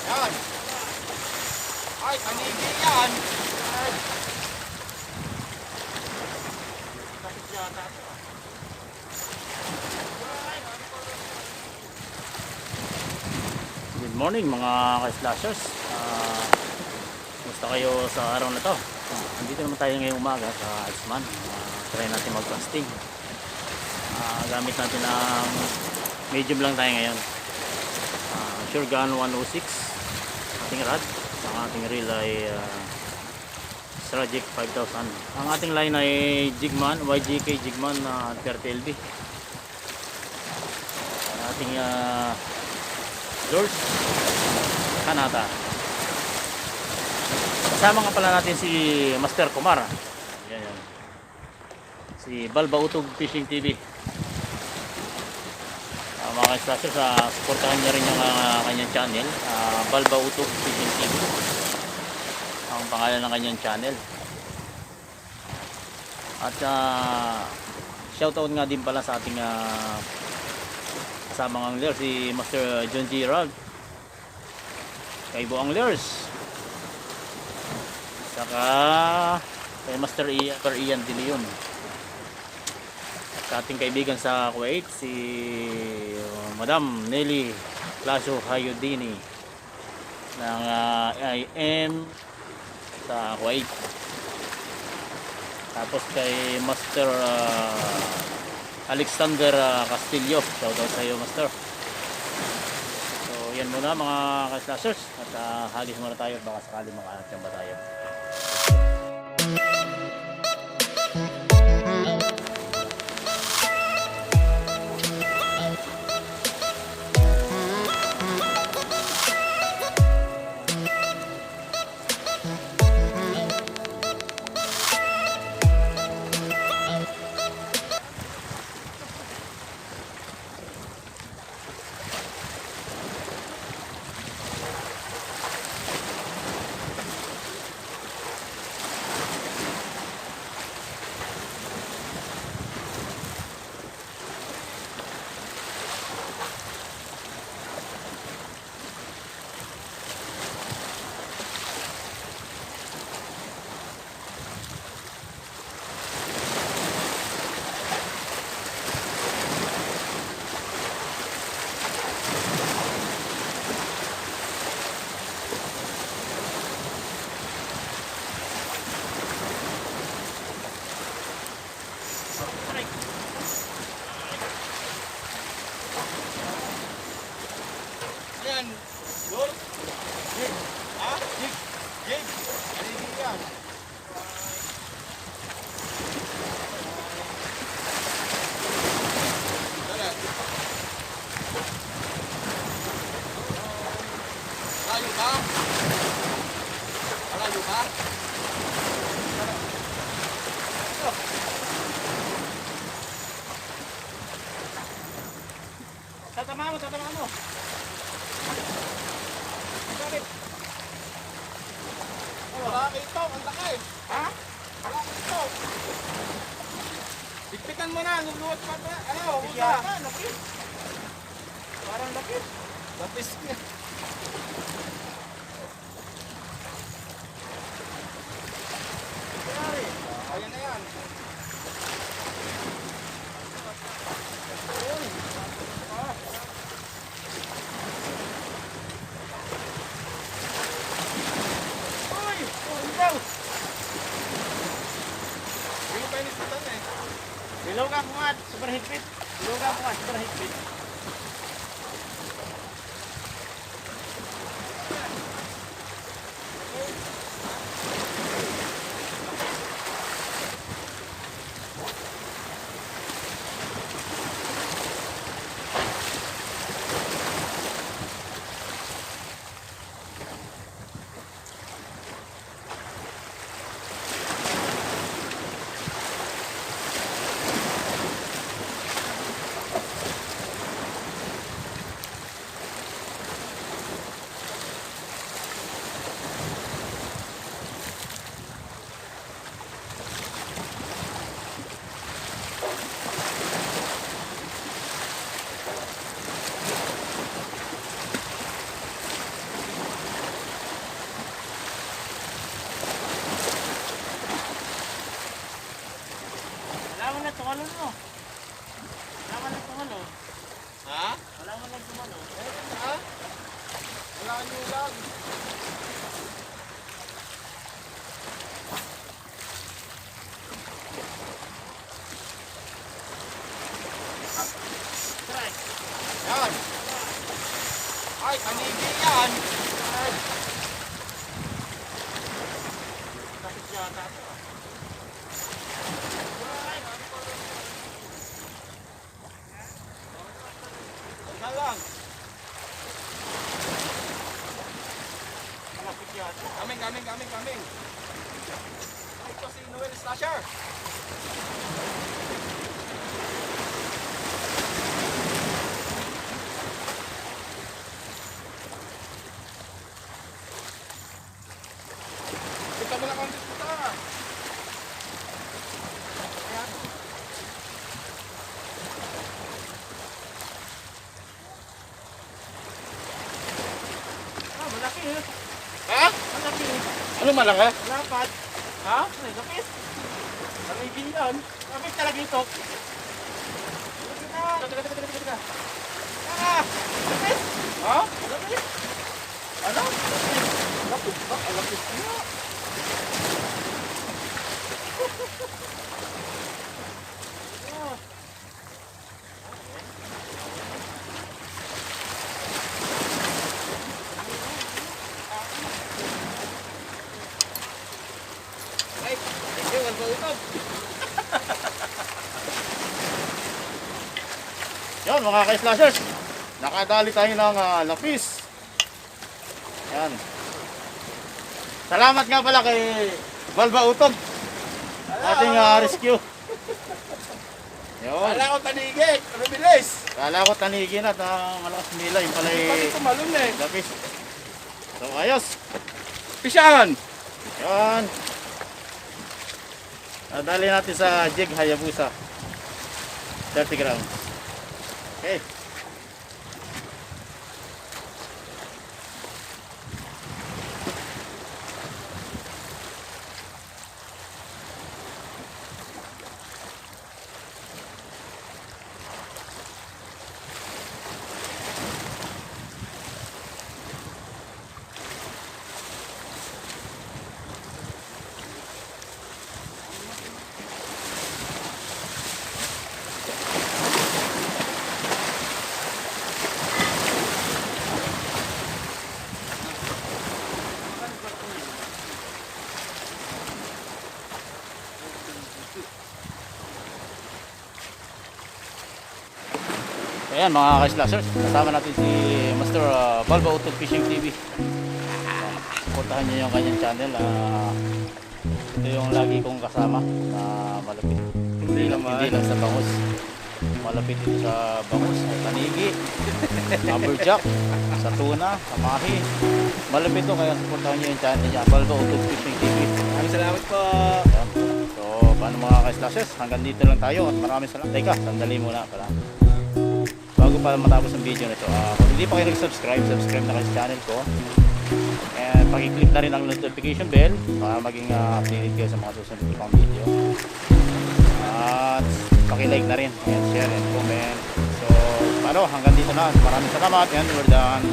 Yan. Ay, panigi yan. Kapit yata ito. Good morning mga ka-slashers. Kumusta kayo sa araw na to? Andito naman tayo ngayong umaga sa Iceman. Try natin mag-casting. Gamit natin ang medium lang tayo ngayon. Shogun 106 ating rod. Ang ating reel ay Stragic 5000. Ang ating line ay Jigman, YGK Jigman 30 LB. Ang ating lures Kanata. Kasama nga pala natin si Master Kumar. Yan. Si Balba Utog Fishing TV. Mga ka-slashers, supportahan niya rin yung kanyang channel, Balba Utog Fishing TV ang pangalan ng kanyang channel. At shoutout nga din pala sa ating kasamang angler, si Master John G. Rag, kay Buang Lures, saka kay Master Ian De Leon, sa ating kaibigan sa Kuwait, si Madam Nelly Clasio Hayudini ng IM sa Kuwait. Tapos kay Master Alexander Castillo, shoutout sa iyo, Master. So yan muna mga ka-slashers, at hagis muna tayo, baka sakali makachamba tayo. Yan. Lord. Jig. Jig. Jig. Panigi yan. Dala. Layo ba? Malayo ba? Tatama mo, tatama mo. Bakit? Malaki ito, ang laki. Ha? Malaki ito. Dikpitan mo na, luluwat pa ito. Ano, huda. Lapis. Parang lapis. Lapis niya. Ayan na yan. Bilogan ko nga, super higpit. Bilogan ko nga, super higpit. ano no? Wala ka lang tumano. Ha? Wala ka lang tumano. Ha? Wala nyo lang. Try. Yan. Ay, kanigi yan. Tapos yata ito. Yan lang. Malapit yata. Coming. Ay, ito si Noel Slasher. Kita mo lang ang diskuta. Ayan. Ah, malaki eh. Ha? Malaki eh. Ano malaki? Lapat. Ha? Ay, lapit. Lamigin yan. Lapit talaga ito. Teka. Ah! Lapit. Ha? Lapit. Ano? Lapit ba? Lapit nga. Ah. Ay, thank you. Wala utog. Yan mga ka-slashers, nakadali tayo ng lapis. Yan. Salamat nga pala kay Balba Utog, ating rescue. Yun. Wala ko tanigit. Ano bilis? Kala ko tanigin at malakas nila yung pala Bakit tumalon eh? lapis. So ayos. Pisyan! Yan. Nadali natin sa Jig Hayabusa. 30 grams. Okay. Ayan mga ka-slashers, kasama natin si Master Balba Utog Fishing TV. Supportahan niyo yung kanyang channel. Ito yung lagi kong kasama na malapit. Hindi lang sa bangus. Malapit ito sa bangus, sa tanigi, amberjack, sa tuna, sa mahi. Malapit ito kaya supportahan niyo yung channel niya, Balba Utog Fishing TV. Maraming salamat po. Ayan. So, paano mga ka-slashers, hanggang dito lang tayo at maraming salamat. Teka, sandali muna pala. Bago pa matapos ang video nito, kung hindi pa kayo nag-subscribe, subscribe na kayo sa channel ko. And pakiclick na rin ang notification bell para maging updated kayo sa mga susunod ko pang video. At pakilike na rin, and share and comment. So, paano, hanggang dito na. Maraming salamat and we're done.